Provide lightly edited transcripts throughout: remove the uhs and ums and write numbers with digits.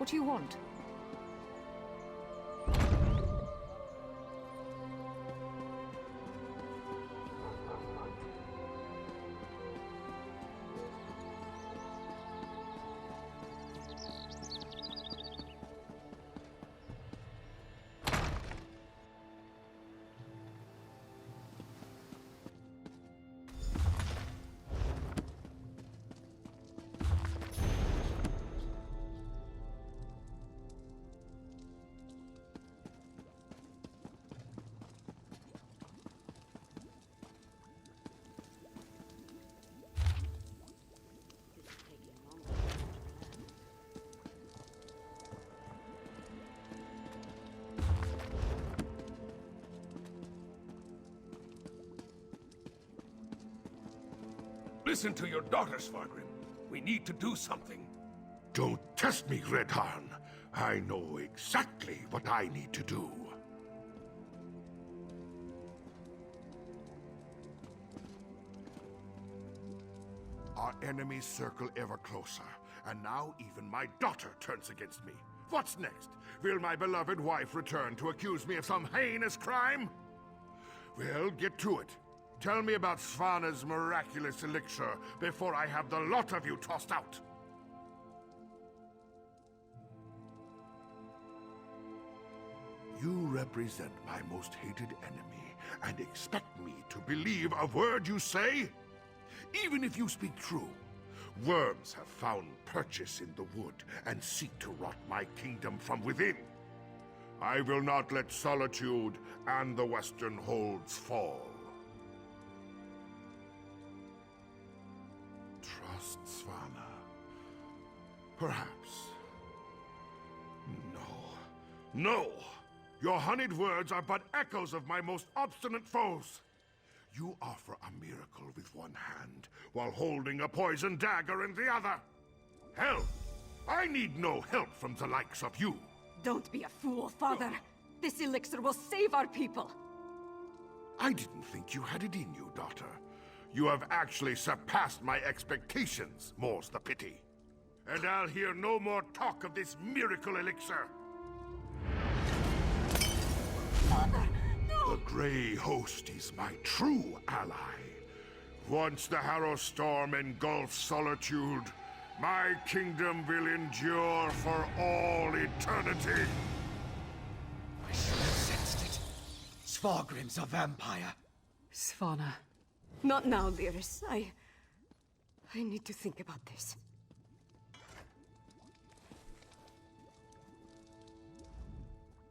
What do you want? Listen to your daughter, Svargrim. We need to do something. Don't test me, Redharn. I know exactly what I need to do. Our enemies circle ever closer, and now even my daughter turns against me. What's next? Will my beloved wife return to accuse me of some heinous crime? Well, get to it. Tell me about Svana's miraculous elixir before I have the lot of you tossed out. You represent my most hated enemy and expect me to believe a word you say? Even if you speak true, worms have found purchase in the wood and seek to rot my kingdom from within. I will not let Solitude and the Western Holds fall. Trust Svana. Perhaps. No. No! Your honeyed words are but echoes of my most obstinate foes. You offer a miracle with one hand, while holding a poison dagger in the other. Hell, I need no help from the likes of you. Don't be a fool, Father. This elixir will save our people. I didn't think you had it in you, daughter. You have actually surpassed my expectations, more's the pity. And I'll hear no more talk of this miracle elixir. Father, no! The Grey Host is my true ally. Once the Harrow Storm engulfs Solitude, my kingdom will endure for all eternity. I should have sensed it. Svargrim's a vampire. Svana. Not now, Lyris. I need to think about this.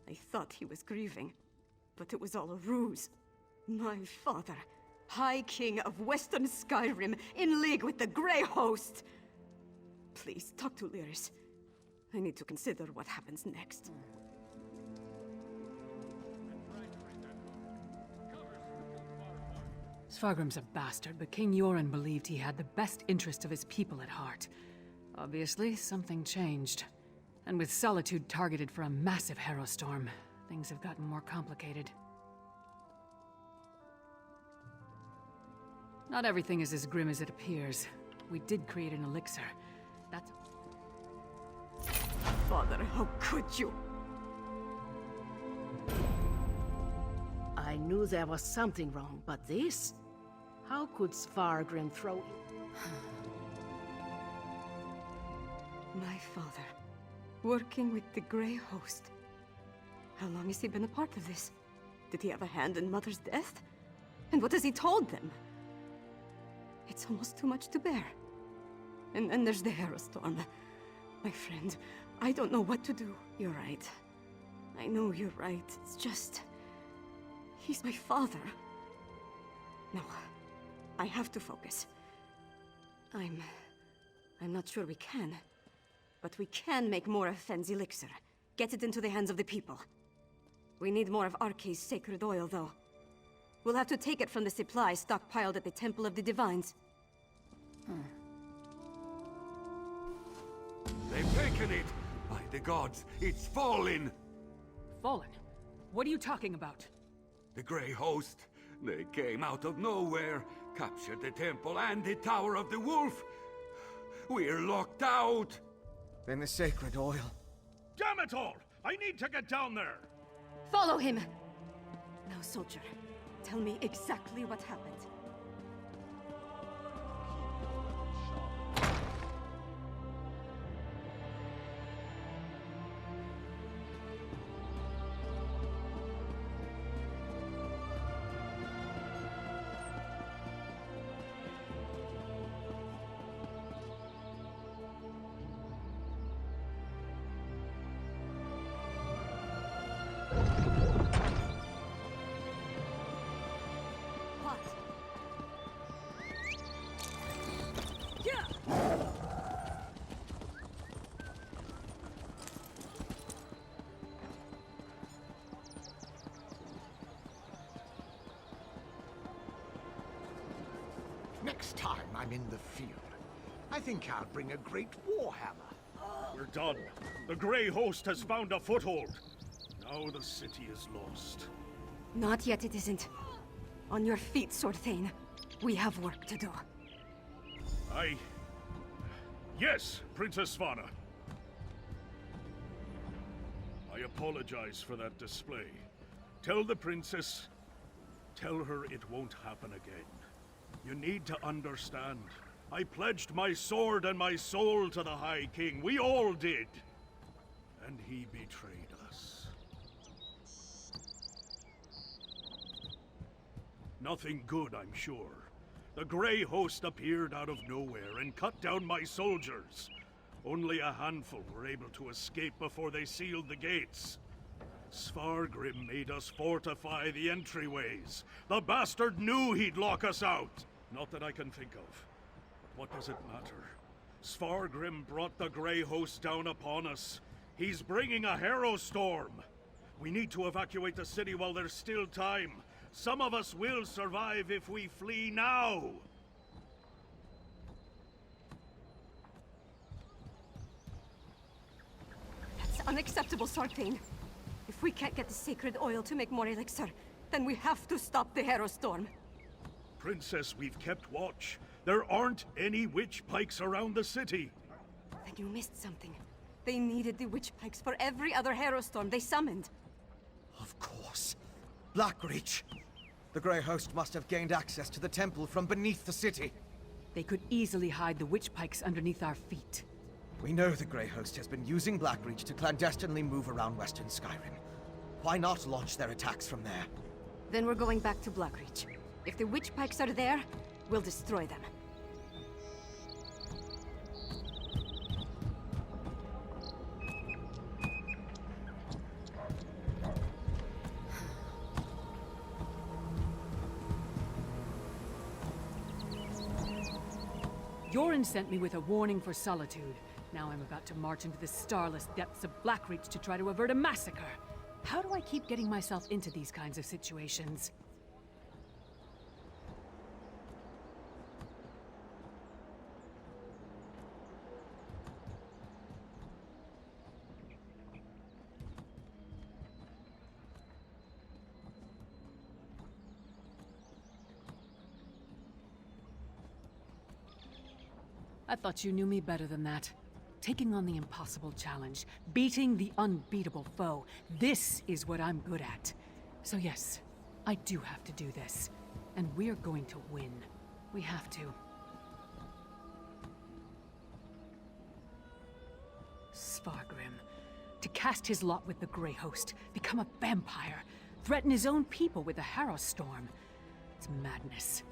I thought he was grieving, but it was all a ruse. My father, High King of Western Skyrim, in league with the Grey Host! Please, talk to Lyris. I need to consider what happens next. Svargrim's a bastard, but King Yoren believed he had the best interest of his people at heart. Obviously, something changed. And with Solitude targeted for a massive Harrow Storm, things have gotten more complicated. Not everything is as grim as it appears. We did create an elixir. That's... Father, how could you? I knew there was something wrong, but this? How could Svargrim throw it? My father, working with the Grey Host. How long has he been a part of this? Did he have a hand in Mother's death? And what has he told them? It's almost too much to bear. And then there's the Harrow Storm. My friend, I don't know what to do. You're right. I know you're right. It's just... he's my father. No, I have to focus. I'm not sure we can. But we can make more of Fenn's elixir. Get it into the hands of the people. We need more of Arkay's sacred oil, though. We'll have to take it from the supply stockpiled at the Temple of the Divines. They've taken it! By the gods, it's fallen! Fallen? What are you talking about? The Grey Host. They came out of nowhere, captured the temple and the Tower of the Wolf. We're locked out! Then the sacred oil. Damn it all! I need to get down there! Follow him! Now, soldier, tell me exactly what happened. Next time I'm in the field, I think I'll bring a great warhammer. We're done. The Grey Host has found a foothold. Now the city is lost. Not yet, it isn't. On your feet, Sorthane. We have work to do. Yes, Princess Svana. I apologize for that display. Tell the princess... Tell her it won't happen again. You need to understand. I pledged my sword and my soul to the High King. We all did. And he betrayed us. Nothing good, I'm sure. The Grey Host appeared out of nowhere and cut down my soldiers. Only a handful were able to escape before they sealed the gates. Svargrim made us fortify the entryways. The bastard knew he'd lock us out. Not that I can think of. But what does it matter? Svargrim brought the Grey Host down upon us. He's bringing a Harrow Storm. We need to evacuate the city while there's still time. Some of us will survive if we flee now. That's unacceptable, Sorthane. If we can't get the sacred oil to make more elixir, then we have to stop the Harrow Storm. Princess, we've kept watch. There aren't any witch pikes around the city. Then you missed something. They needed the witch pikes for every other Harrow Storm they summoned. Of course. Blackreach. The Grey Host must have gained access to the temple from beneath the city. They could easily hide the witch pikes underneath our feet. We know the Grey Host has been using Blackreach to clandestinely move around Western Skyrim. Why not launch their attacks from there? Then we're going back to Blackreach. If the witch pikes are there, we'll destroy them. Yoren sent me with a warning for Solitude. Now I'm about to march into the starless depths of Blackreach to try to avert a massacre. How do I keep getting myself into these kinds of situations? I thought you knew me better than that. Taking on the impossible challenge, beating the unbeatable foe, this is what I'm good at. So yes, I do have to do this. And we're going to win. We have to. Svargrim. To cast his lot with the Grey Host, become a vampire, threaten his own people with the Harrow Storm. It's madness.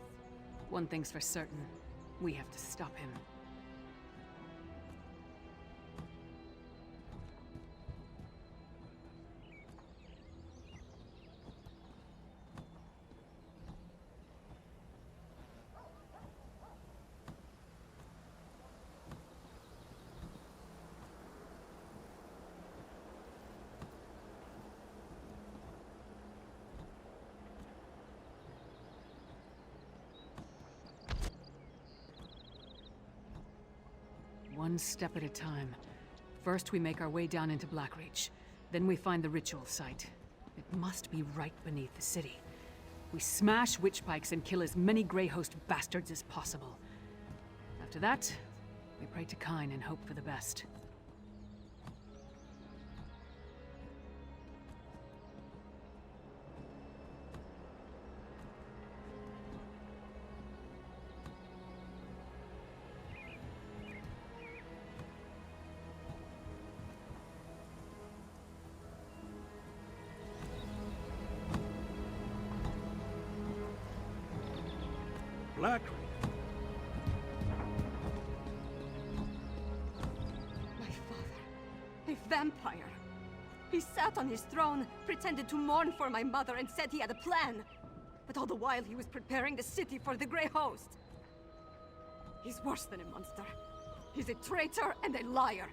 One thing's for certain. We have to stop him. One step at a time. First, we make our way down into Blackreach. Then we find the ritual site. It must be right beneath the city. We smash witch pikes and kill as many Grey Host bastards as possible. After that, we pray to Kyne and hope for the best. Blackreach. My father. A vampire. He sat on his throne, pretended to mourn for my mother, and said he had a plan. But all the while he was preparing the city for the Grey Host. He's worse than a monster. He's a traitor and a liar.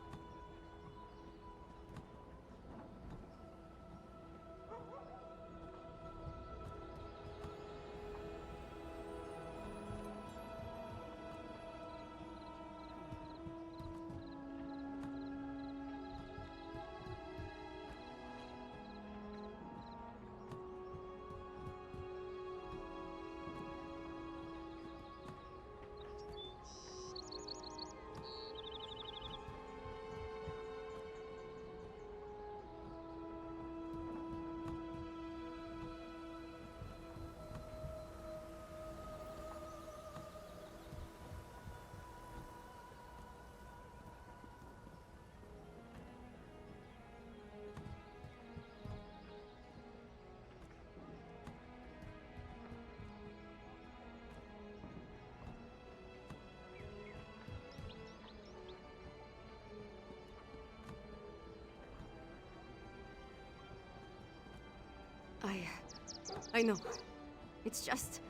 I know. It's just...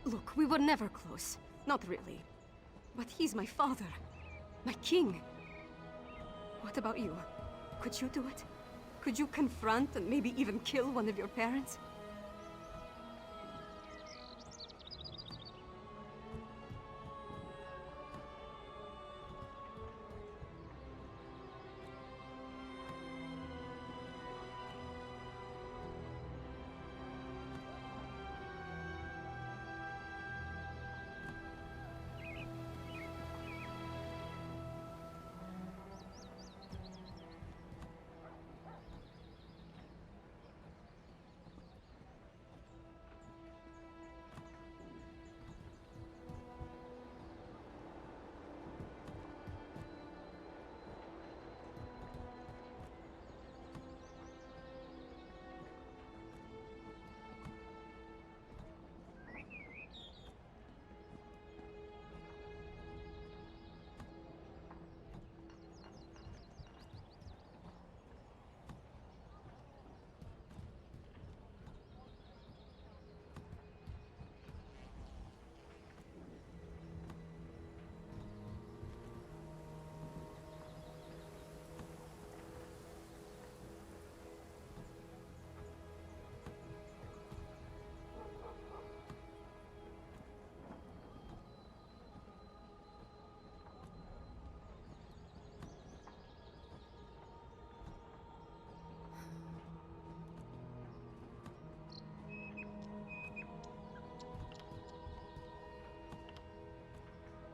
Look, we were never close. Not really. But he's my father. My king. What about you? Could you do it? Could you confront and maybe even kill one of your parents?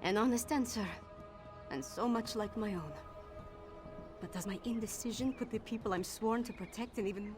An honest answer, and so much like my own. But does my indecision put the people I'm sworn to protect in even